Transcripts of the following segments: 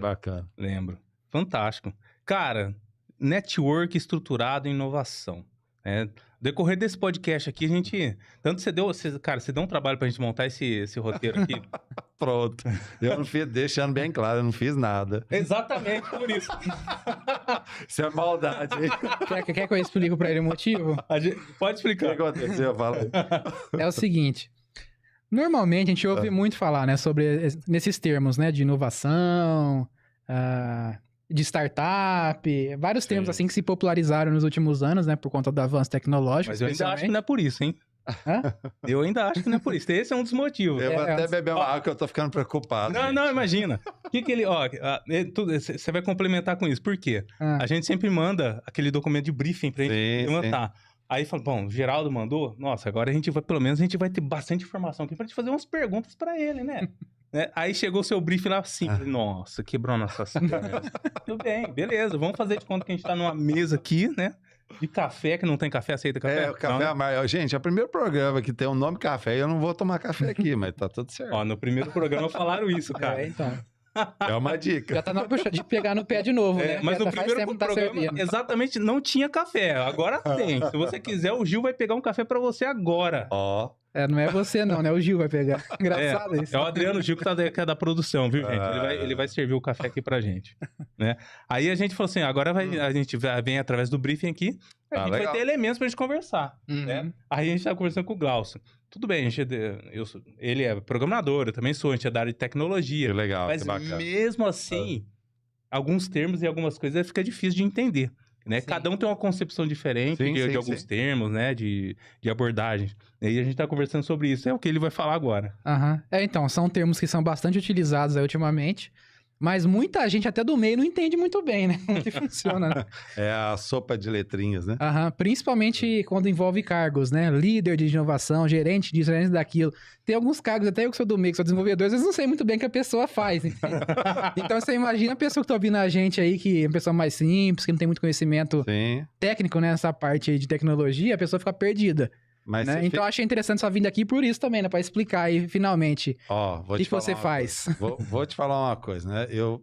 Bacana. Lembro. Fantástico. Cara, network estruturado em inovação. No decorrer desse podcast aqui, a gente... Tanto você deu um trabalho pra gente montar esse roteiro aqui. Pronto. Eu não fiz, deixando bem claro, eu não fiz nada. Exatamente por isso. Isso é maldade, hein? Quer que eu explique pra ele o motivo? Pode O explicar. que aconteceu? Fala aí. É o seguinte. Normalmente a gente ouve muito falar, né, sobre nesses termos, né, de inovação, de startup, vários termos assim que se popularizaram nos últimos anos, né, por conta do avanço tecnológico. Mas eu ainda acho que não é por isso, hein? Eu ainda acho que não é por isso. Esse é um dos motivos. Eu vou até beber uma água que eu tô ficando preocupado. Não, imagina. O que ele... Você vai complementar com isso. Por quê? A gente sempre manda aquele documento de briefing pra gente levantar. Aí fala, bom, o Geraldo mandou, nossa, agora pelo menos a gente vai ter bastante informação aqui pra te fazer umas perguntas pra ele, né? Aí chegou o seu briefing lá assim, nossa, quebrou nossas pernas. Tudo bem, beleza, vamos fazer de conta que a gente tá numa mesa aqui, né? De café, que não tem café, aceita café? O café amargo. Gente, é o primeiro programa que tem o nome café e eu não vou tomar café aqui, mas tá tudo certo. No primeiro programa falaram isso, cara. Então. É uma dica. Já tá na puxa de pegar no pé de novo, né? Mas no primeiro programa, exatamente, não tinha café. Agora tem. Se você quiser, o Gil vai pegar um café pra você agora. Não é você não, né? O Gil vai pegar. Engraçado isso. É o Adriano Gil que é da produção, viu, gente? Ele vai servir o café aqui pra gente, né? Aí a gente falou assim, agora a gente vem através do briefing aqui, a gente vai ter elementos pra gente conversar, né? Aí a gente tá conversando com o Glaucio. Tudo bem, ele é programador, eu também sou, a gente é da área de tecnologia. Que legal, mas que bacana. Mesmo assim, alguns termos e algumas coisas fica difícil de entender, né? Cada um tem uma concepção diferente de alguns termos, né? De abordagens. E aí a gente tá conversando sobre isso, é o que ele vai falar agora. Então, são termos que são bastante utilizados aí ultimamente, mas muita gente até do meio não entende muito bem, né? Como que funciona, né? É a sopa de letrinhas, né? Principalmente quando envolve cargos, né? Líder de inovação, gerente disso, gerente daquilo. Tem alguns cargos, até eu que sou do meio, que sou desenvolvedor, às vezes não sei muito bem o que a pessoa faz. Então você imagina a pessoa que tá ouvindo a gente aí, que é uma pessoa mais simples, que não tem muito conhecimento técnico nessa parte aí de tecnologia, a pessoa fica perdida. Né? Então eu achei interessante sua vinda aqui por isso também, né? Pra explicar aí finalmente o que você faz. Vou te falar uma coisa, né? Eu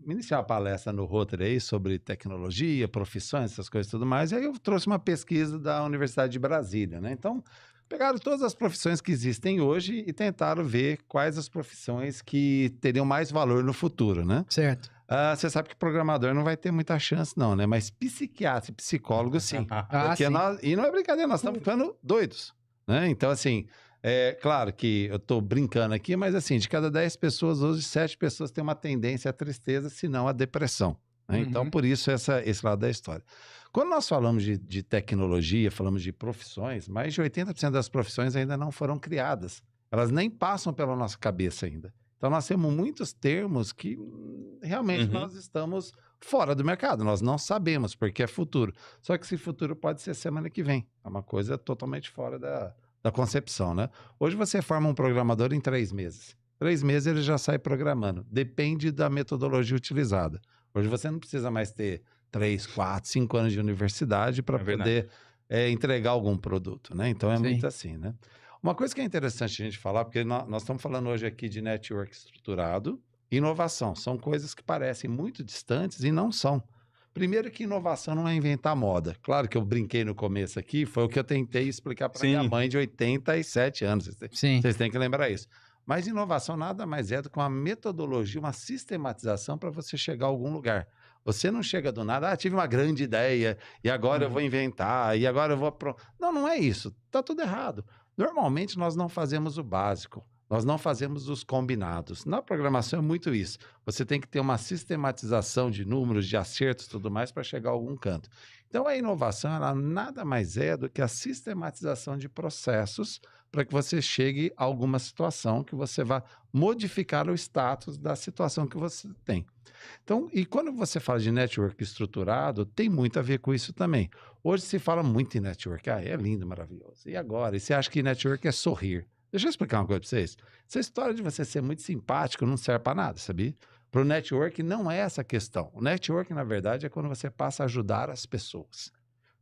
iniciei uma palestra no Rotary aí sobre tecnologia, profissões, essas coisas e tudo mais, e aí eu trouxe uma pesquisa da Universidade de Brasília, né? Então, pegaram todas as profissões que existem hoje e tentaram ver quais as profissões que teriam mais valor no futuro, né? Certo. Você sabe que programador não vai ter muita chance não, né? Mas psiquiatra e psicólogo sim. Porque e não é brincadeira, nós estamos ficando doidos, né? Então assim, claro que eu estou brincando aqui, mas assim, de cada 10 pessoas, hoje 7 pessoas têm uma tendência à tristeza, se não à depressão. Né? Então por isso esse lado da história. Quando nós falamos de tecnologia, falamos de profissões, mais de 80% das profissões ainda não foram criadas. Elas nem passam pela nossa cabeça ainda. Então, nós temos muitos termos que realmente nós estamos fora do mercado. Nós não sabemos, porque é futuro. Só que esse futuro pode ser semana que vem. É uma coisa totalmente fora da concepção, né? Hoje você forma um programador em 3 meses. 3 meses ele já sai programando. Depende da metodologia utilizada. Hoje você não precisa mais ter 3, 4, 5 anos de universidade para poder entregar algum produto, né? Então, é muito assim, né? Uma coisa que é interessante a gente falar, porque nós estamos falando hoje aqui de network estruturado e inovação. São coisas que parecem muito distantes e não são. Primeiro que inovação não é inventar moda. Claro que eu brinquei no começo aqui, foi o que eu tentei explicar para minha mãe de 87 anos. Vocês têm que lembrar isso. Mas inovação nada mais é do que uma metodologia, uma sistematização para você chegar a algum lugar. Você não chega do nada, tive uma grande ideia e agora eu vou inventar e agora eu vou... Não é isso. Tá tudo errado. Normalmente nós não fazemos o básico, nós não fazemos os combinados. Na programação é muito isso. Você tem que ter uma sistematização de números, de acertos e tudo mais para chegar a algum canto. Então a inovação ela nada mais é do que a sistematização de processos para que você chegue a alguma situação que você vá modificar o status da situação que você tem. Então, e quando você fala de network estruturado, tem muito a ver com isso também. Hoje se fala muito em network, é lindo, maravilhoso. E agora? E você acha que network é sorrir? Deixa eu explicar uma coisa para vocês. Essa história de você ser muito simpático não serve para nada, sabia? Para o network não é essa questão. O network, na verdade, é quando você passa a ajudar as pessoas.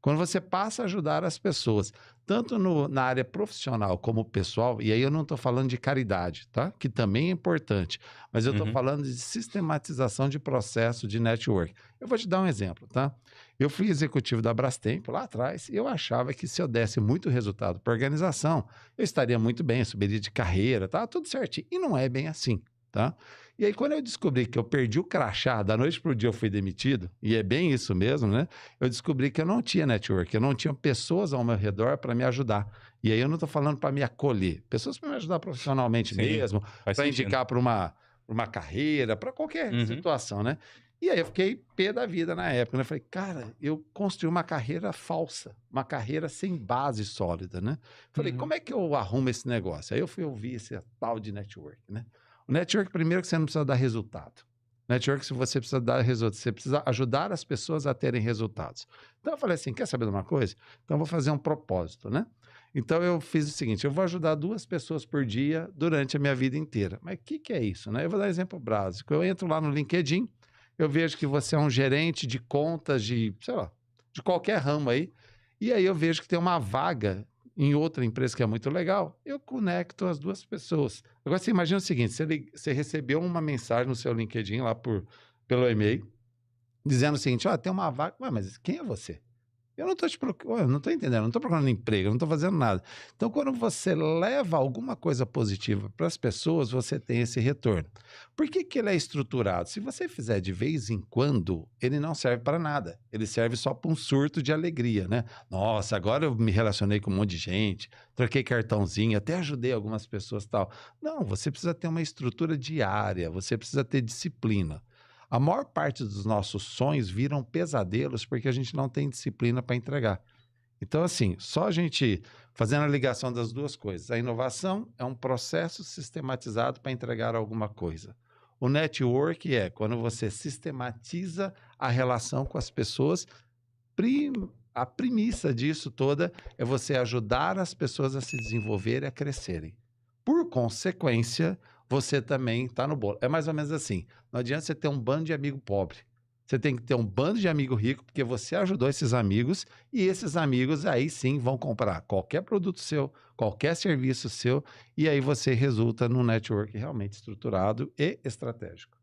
Quando você passa a ajudar as pessoas, tanto na área profissional como pessoal, e aí eu não estou falando de caridade, tá? Que também é importante, mas eu estou falando de sistematização de processo de network. Eu vou te dar um exemplo, tá? Eu fui executivo da Brastemp lá atrás e eu achava que se eu desse muito resultado para a organização, eu estaria muito bem, eu subiria de carreira, tá? Tudo certinho. E não é bem assim, tá? E aí, quando eu descobri que eu perdi o crachá, da noite para o dia eu fui demitido, e é bem isso mesmo, né? Eu descobri que eu não tinha network, eu não tinha pessoas ao meu redor para me ajudar. E aí eu não estou falando para me acolher, pessoas para me ajudar profissionalmente mesmo, para indicar para uma carreira, para qualquer situação, né? E aí eu fiquei pé da vida na época, né? Eu falei, cara, eu construí uma carreira falsa, uma carreira sem base sólida, né? Falei, como é que eu arrumo esse negócio? Aí eu fui ouvir esse tal de network, né? O network, primeiro, que você não precisa dar resultado. Network, se você precisa dar resultado, você precisa ajudar as pessoas a terem resultados. Então, eu falei assim, quer saber de uma coisa? Então, eu vou fazer um propósito, né? Então, eu fiz o seguinte, eu vou ajudar 2 pessoas por dia durante a minha vida inteira. Mas o que é isso, né? Eu vou dar um exemplo básico. Eu entro lá no LinkedIn, eu vejo que você é um gerente de contas de, sei lá, de qualquer ramo aí, e aí eu vejo que tem uma vaga em outra empresa que é muito legal, eu conecto as 2 pessoas. Agora, você imagina o seguinte, você recebeu uma mensagem no seu LinkedIn lá pelo e-mail, dizendo o seguinte, ó, tem uma vaga, ué, mas quem é você? Eu não estou eu não estou entendendo, eu não estou procurando emprego, eu não estou fazendo nada. Então, quando você leva alguma coisa positiva para as pessoas, você tem esse retorno. Por que ele é estruturado? Se você fizer de vez em quando, ele não serve para nada. Ele serve só para um surto de alegria, né? Nossa, agora eu me relacionei com um monte de gente, troquei cartãozinho, até ajudei algumas pessoas e tal. Não, você precisa ter uma estrutura diária, você precisa ter disciplina. A maior parte dos nossos sonhos viram pesadelos porque a gente não tem disciplina para entregar. Então, assim, só a gente fazendo a ligação das 2 coisas. A inovação é um processo sistematizado para entregar alguma coisa. O network é quando você sistematiza a relação com as pessoas. A premissa disso toda é você ajudar as pessoas a se desenvolverem e a crescerem. Por consequência, você também está no bolo. É mais ou menos assim. Não adianta você ter um bando de amigo pobre. Você tem que ter um bando de amigo rico, porque você ajudou esses amigos e esses amigos aí sim vão comprar qualquer produto seu, qualquer serviço seu, e aí você resulta num network realmente estruturado e estratégico.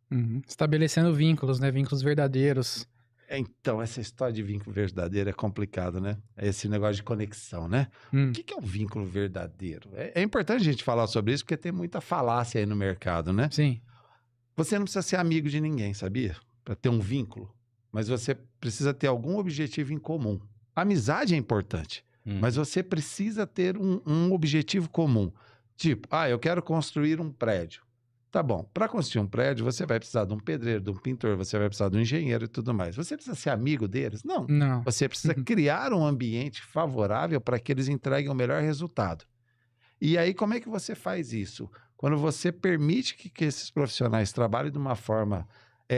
Estabelecendo vínculos, né? Vínculos verdadeiros. Então, essa história de vínculo verdadeiro é complicado, né? Esse negócio de conexão, né? O que é um vínculo verdadeiro? É importante a gente falar sobre isso, porque tem muita falácia aí no mercado, né? Sim. Você não precisa ser amigo de ninguém, sabia? Para ter um vínculo. Mas você precisa ter algum objetivo em comum. A amizade é importante, mas você precisa ter um objetivo comum. Tipo, eu quero construir um prédio. Tá bom, para construir um prédio, você vai precisar de um pedreiro, de um pintor, você vai precisar de um engenheiro e tudo mais. Você precisa ser amigo deles? Não. Não. Você precisa criar um ambiente favorável para que eles entreguem o melhor resultado. E aí, como é que você faz isso? Quando você permite que esses profissionais trabalhem de uma forma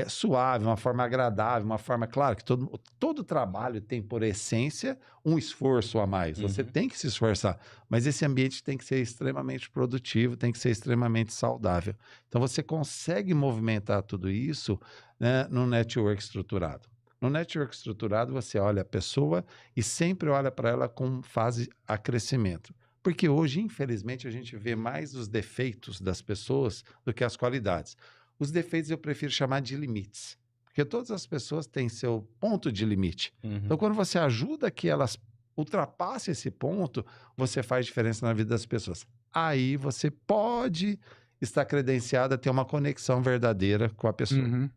suave, uma forma agradável, uma forma, claro, que todo trabalho tem por essência um esforço a mais. Você tem que se esforçar, mas esse ambiente tem que ser extremamente produtivo, tem que ser extremamente saudável. Então, você consegue movimentar tudo isso, né, no network estruturado. No network estruturado, você olha a pessoa e sempre olha para ela com fase a crescimento. Porque hoje, infelizmente, a gente vê mais os defeitos das pessoas do que as qualidades. Os defeitos eu prefiro chamar de limites, porque todas as pessoas têm seu ponto de limite. Então, quando você ajuda que elas ultrapassem esse ponto, você faz diferença na vida das pessoas. Aí você pode estar credenciado a ter uma conexão verdadeira com a pessoa.